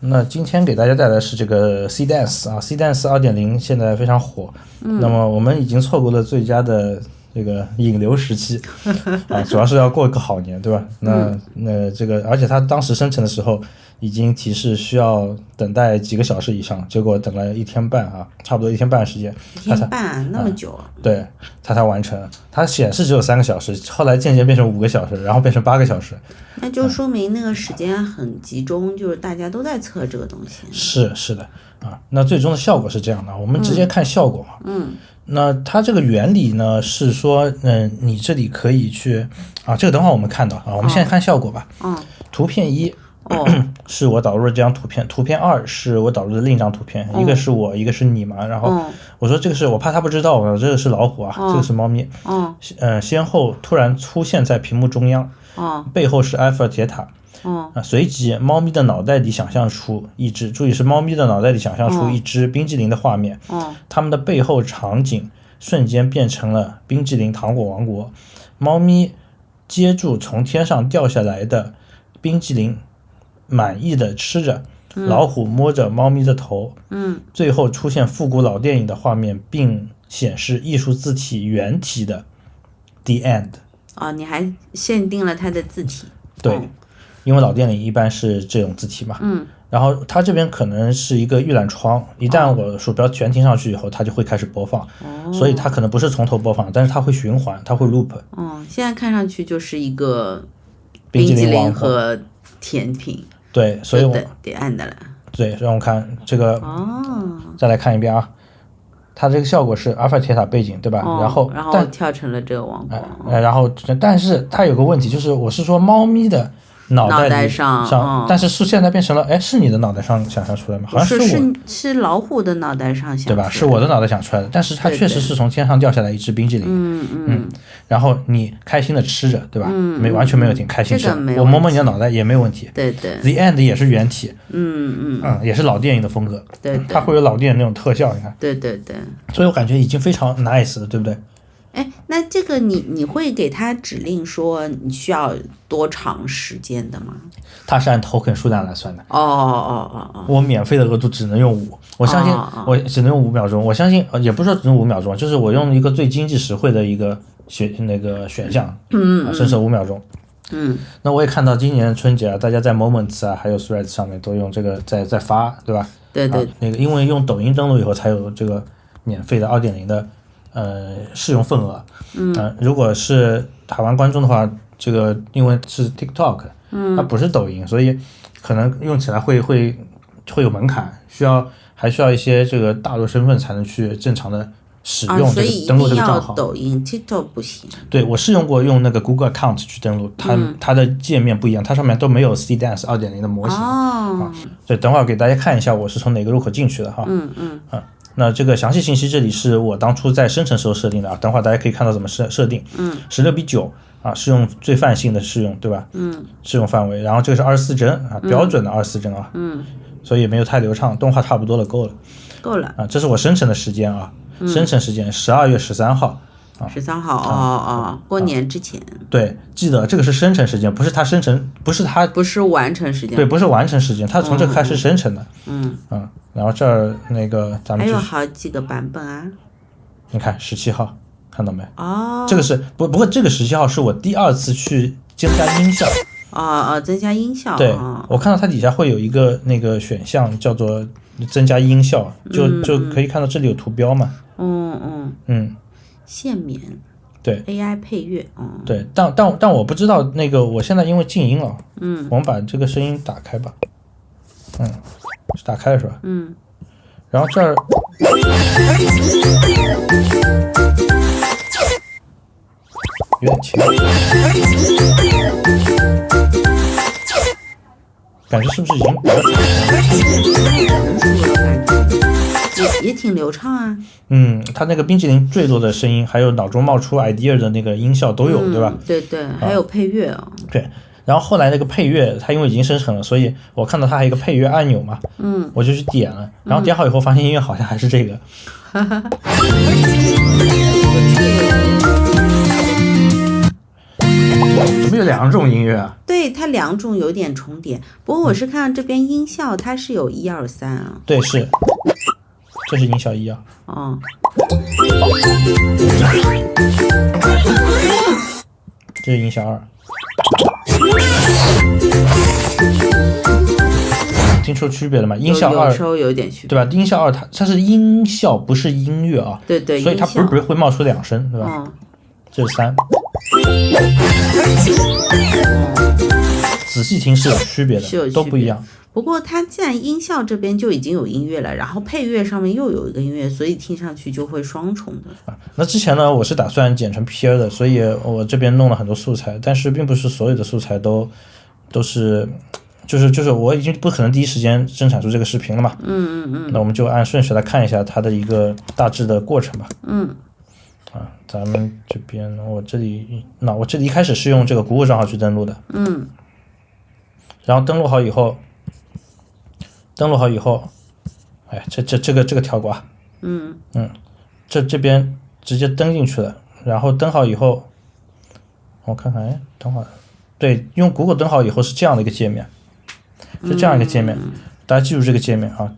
那今天给大家带来的是这个 C Dance 啊 ，C Dance 2.0现在非常火，那么我们已经错过了最佳的这个引流时期啊，主要是要过一个好年，对吧？那这个，而且它当时生成的时候已经提示需要等待几个小时以上，结果等了1天半啊，差不多1天半时间，1天半那么久啊？对，它才完成。它显示只有3个小时，后来渐渐变成5个小时，然后变成8个小时。那就说明那个时间很集中，就是大家都在测这个东西。是的啊，那最终的效果是这样的，我们直接看效果啊。那它这个原理呢是说，你这里可以去啊，这个等会儿我们看到啊，我们现在看效果吧。图片1。是我导入了这张图片，图片2是我导入的另一张图片，一个是我，一个是你嘛。然后我说这个是我怕他不知道，这个是老虎啊，这个是猫咪。先后突然出现在屏幕中央，背后是埃菲尔铁塔。随即猫咪的脑袋里想象出一只，注意是猫咪的脑袋里想象出一只冰激凌的画面。它们的背后场景瞬间变成了冰激凌糖果王国，猫咪接住从天上掉下来的冰激凌，满意的吃着，老虎摸着猫咪的头，最后出现复古老电影的画面，并显示艺术字体原体的 The End。你还限定了它的字体？对，因为老电影一般是这种字体嘛。然后它这边可能是一个预览窗，一旦我鼠标全停上去以后，它就会开始播放。所以它可能不是从头播放，但是它会循环，它会 loop。现在看上去就是一个冰激凌和甜品。对，所以我得按的了。对，让我看这个。再来看一遍啊，它这个效果是阿尔法铁塔背景，对吧？然后跳成了这个王国。然后，但是它有个问题，就是我是说猫咪的脑袋上，但是现在变成了，是你的脑袋上想象出来吗？好像是老虎的脑袋上想出来的，对吧？是我的脑袋想出来的，但是它确实是从天上掉下来一只冰激凌。然后你开心的吃着，对吧？完全没有停，开心吃。我摸摸你的脑袋也没有问题。对 The End 也是原体。也是老电影的风格。对，它会有老电影那种特效，你看。对。所以我感觉已经非常 nice 了，对不对？那这个你会给他指令说你需要多长时间的吗？它是按 token 数量来算的。我免费的额度只能用5，我相信我只能用5秒钟。我相信也不是说只能5秒钟，就是我用一个最经济实惠的一个选项，省5秒钟。那我也看到今年春节大家在 Moments 啊，还有 Threads 上面都用这个在发，对吧？对。因为用抖音登录以后才有这个免费的2.0的试用份额。如果是台湾观众的话，这个因为是 TikTok，它不是抖音，所以可能用起来会有门槛，还需要一些这个大陆身份才能去正常的使用这个登录这个账号。抖音 TikTok 不行。对，我试用过用那个 Google Account 去登录，它的界面不一样，它上面都没有 C Dance 2.0的模型。所以等会儿给大家看一下我是从哪个入口进去的哈。那这个详细信息这里是我当初在生成时候设定的啊，等会儿大家可以看到怎么设定。16:9啊，是用最泛性的适用，对吧？适用范围，然后这个是24帧啊，标准的24帧啊。所以没有太流畅，动画差不多了，够了啊。这是我生成的时间啊，生成时间12月13号。13号过年之前。对，记得这个是生成时间，不是它生成，不是完成时间。对，不是完成时间，它从这开始生成的。然后这儿那个咱们还有好几个版本啊。你看17号，看到没？这个是不过这个17号是我第2次去增加音效。增加音效。对，我看到它底下会有一个那个选项叫做增加音效，就可以看到这里有图标嘛。限免。对 AI 配乐。对，但我不知道那个，我现在因为静音了。我们把这个声音打开吧。打开了是吧？然后这儿有点轻，感觉是不是已经比较也挺流畅啊。它那个冰淇淋坠落的声音，还有脑中冒出 idea 的那个音效都有，对吧？对，还有配乐对，然后后来那个配乐，它因为已经生成了，所以我看到它还有一个配乐按钮嘛，我就去点了，然后点好以后发现音乐好像还是这个。怎么有2种音乐啊？对，它2种有点重叠。不过我是看到这边音效它是有1、2、3啊。对，是，这是音效1啊。哦。这是音效2。听出区别了吗？音效2有时候有点区别，对吧？音效2它是音效，不是音乐啊。对对，所以它不是会冒出2声，对吧？这是3。仔细听是有区别的，都不一样。不过它既然音效这边就已经有音乐了，然后配乐上面又有一个音乐，所以听上去就会双重的。那之前呢，我是打算剪成片的，所以我这边弄了很多素材，但是并不是所有的素材都是，就是我已经不可能第一时间生产出这个视频了嘛。那我们就按顺序来看一下它的一个大致的过程吧。咱们这边我这里一开始是用这个谷歌账号去登录的。然后登录好以后，哎，这个跳过啊。这边直接登进去了，然后登好以后，我看看，哎，等会儿，对，用谷歌登好以后是这样的一个界面，是这样一个界面，大家记住这个界面啊。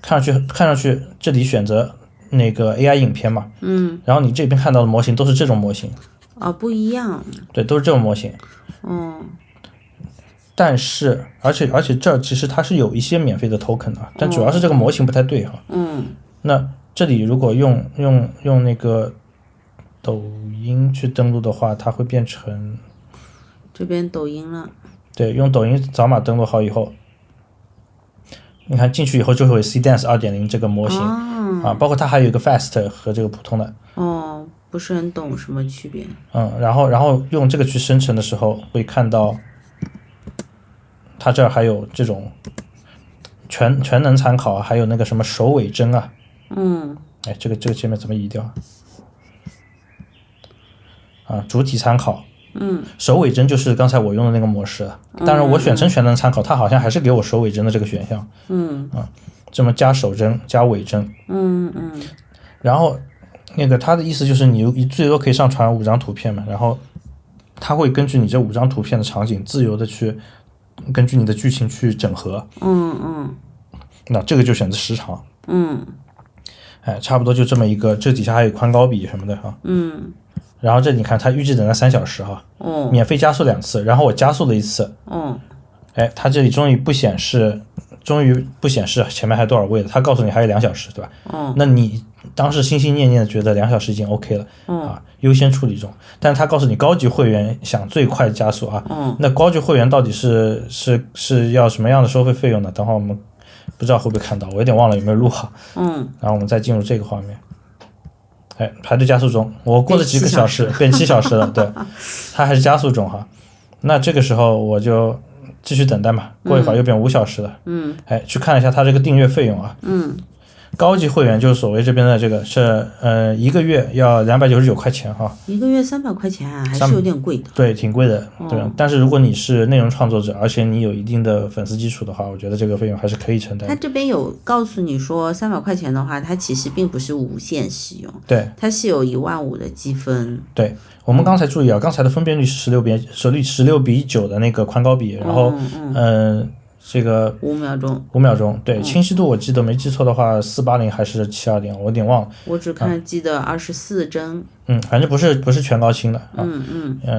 看上去这里选择那个 AI 影片嘛，然后你这边看到的模型都是这种模型。不一样。对，都是这种模型。但是，而且这其实它是有一些免费的 token 的，但主要是这个模型不太对哈。那这里如果用那个抖音去登录的话，它会变成这边抖音了。对，用抖音扫码登录好以后，你看进去以后就会有 CDance 2.0 这个模型包括它还有一个 Fast 和这个普通的。不是很懂什么区别。然后用这个去生成的时候，会看到它这儿还有这种全能参考，还有那个什么首尾帧啊。哎，这个界面怎么移掉啊？主体参考。首尾帧就是刚才我用的那个模式，当然我选成全能参考，它好像还是给我首尾帧的这个选项。这么加首帧加尾帧。然后那个他的意思就是你最多可以上传5张图片嘛，然后他会根据你这5张图片的场景自由的去根据你的剧情去整合。那这个就选择时长。哎，差不多就这么一个，这底下还有宽高比什么的哈。然后这你看它预计等待3小时哈。免费加速2次，然后我加速了1次。哎，它这里终于不显示前面还有多少位了，它告诉你还有2小时，对吧？那你当时心心念念的觉得2小时已经 OK 了。优先处理中。但是它告诉你高级会员想最快加速啊。那高级会员到底是要什么样的收费用呢？等会我们不知道会不会看到，我有点忘了有没有录好。然后我们再进入这个画面。哎，排队加速中，我过了几个小时变7小时了。对，它还是加速中哈。那这个时候我就继续等待嘛，过一会儿又变5小时了。哎，去看一下它这个订阅费用啊。高级会员就是所谓这边的这个是1个月要299块钱哈。1个月300块钱还是有点贵的。对，挺贵的。对，但是如果你是内容创作者，而且你有一定的粉丝基础的话，我觉得这个费用还是可以承担。他这边有告诉你说300块钱的话，它其实并不是无限使用。对，它是有15000的积分。对，我们刚才注意啊，刚才的分辨率是16:9的那个宽高比，然后这个5秒钟，对，清晰度我记得没记错的话480还是720，我有点忘了。我只记得24帧。反正不是全高清的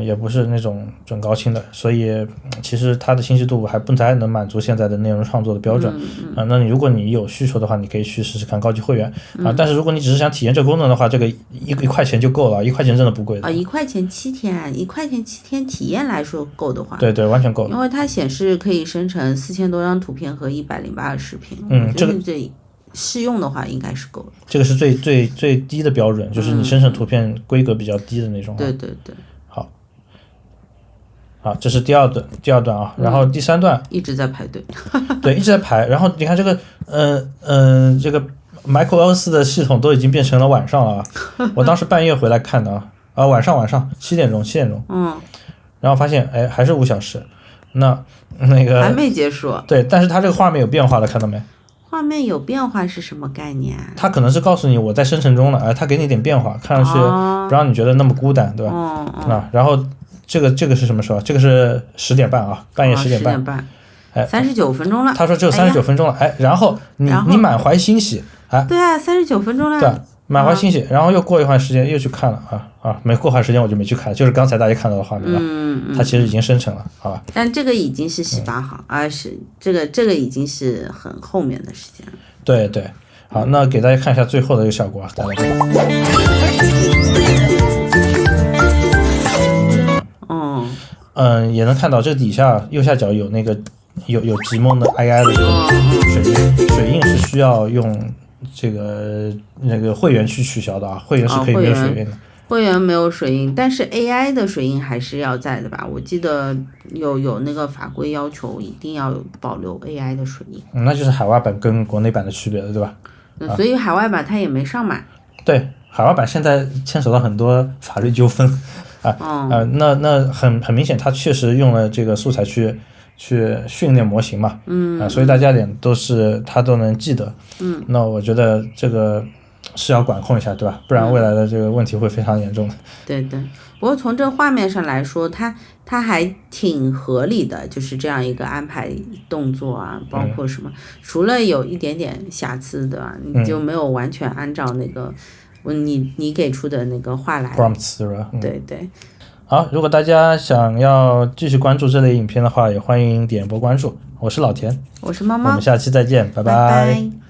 也不是那种准高清的，所以其实它的清晰度还不太能满足现在的内容创作的标准。那如果你有需求的话，你可以去试试看高级会员但是如果你只是想体验这个功能的话，这个1块钱就够了，1块钱真的不贵的1块钱7天，1块钱7天体验来说够的话，对，完全够了，因为它显示可以生成4000多张图片和108个视频。这试用的话应该是够的。这个是最低的标准，就是你生成图片规格比较低的那种。对。好，这是第二段啊，然后第3段一直在排队。对，一直在排。然后你看这个这个 macOS 的系统都已经变成了晚上了啊。我当时半夜回来看的晚上7点钟。然后发现哎还是5小时，那个还没结束。对，但是它这个画面有变化了，看到没？画面有变化是什么概念啊？它可能是告诉你我在生成中了，它给你点变化，看上去不让你觉得那么孤单，对吧？然后这个是什么时候？这个是10点半啊，半夜10点半。39分钟了。他说只有39分钟了，然后你满怀欣喜，对啊，39分钟了。对，满怀欣喜，然后又过一段时间又去看了没过段时间我就没去看，就是刚才大家看到的画面了。它其实已经生成了，好吧？但这个已经是18号，是这个已经是很后面的时间了。对对，好，那给大家看一下最后的一个效果啊，大家看。也能看到这个底下右下角有那个有极梦的 AI 的一个水印是需要用这个那个会员去取消的啊，会员是可以没有水印的。会员没有水印，但是 AI 的水印还是要在的吧？我记得有那个法规要求一定要保留 AI 的水印。那就是海外版跟国内版的区别了，对吧？所以海外版它也没上嘛。对，海外版现在牵扯到很多法律纠纷。那很明显，他确实用了这个素材去训练模型嘛，所以大家他都能记得，那我觉得这个是要管控一下，对吧？不然未来的这个问题会非常严重的。对对，不过从这画面上来说，它还挺合理的，就是这样一个安排动作啊，包括什么，除了有一点点瑕疵的，你就没有完全按照那个。你给出的那个话来 prompts 是吧？对对。好，如果大家想要继续关注这类影片的话，也欢迎点播关注。我是老田，我是猫猫，我们下期再见，拜拜拜。